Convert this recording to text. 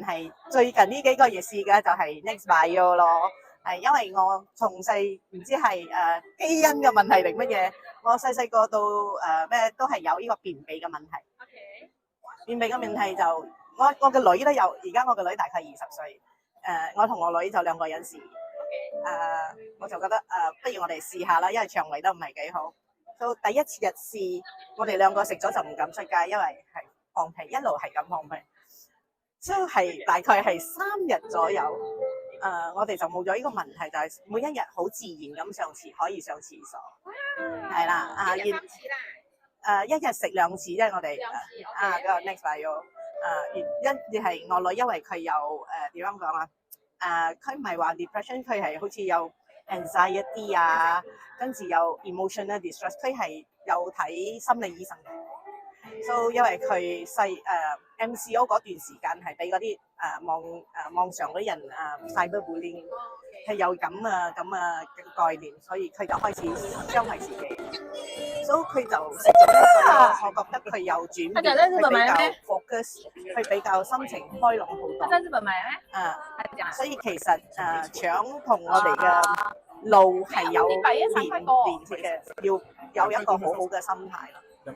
係最近呢幾個月試嘅就係 Next Bio 咯，係因為我從細唔知係基因嘅問題定乜嘢，我細細個到咩都係有呢個便秘嘅問題。OK，便秘嘅問題就我個女都有，而家我個女大概20歲，我同我女就兩個人試，我就覺得不如我哋試下啦，因為腸胃都唔係幾好。到第一次日試，我哋兩個食咗就唔敢出街，因為係放屁，一路係咁放屁。所以係大概係3日左右，我哋就冇咗呢個問題，就係每一日好自然咁上廁，可以上廁所，係啦，一日3次啦，一日食2次啫，我哋個 Next Bio，一係我女，因為佢有點樣講啊，佢唔係話 depression，佢係好似有 anxiety 啊，跟住有 emotional distress，佢係有睇心理醫生嘅。So 因為佢MCO 嗰段時間係俾嗰啲網上嗰啲人cyberbullying 係有咁嘅概念，所以佢就開始傷害自己。So 佢就食咗呢個，我覺得佢有轉變，佢比較 focus，佢比較心情開朗好多。他在日本買咩？所以其實腸同我哋嘅路係有連接嘅，要有一個好好嘅心態咯。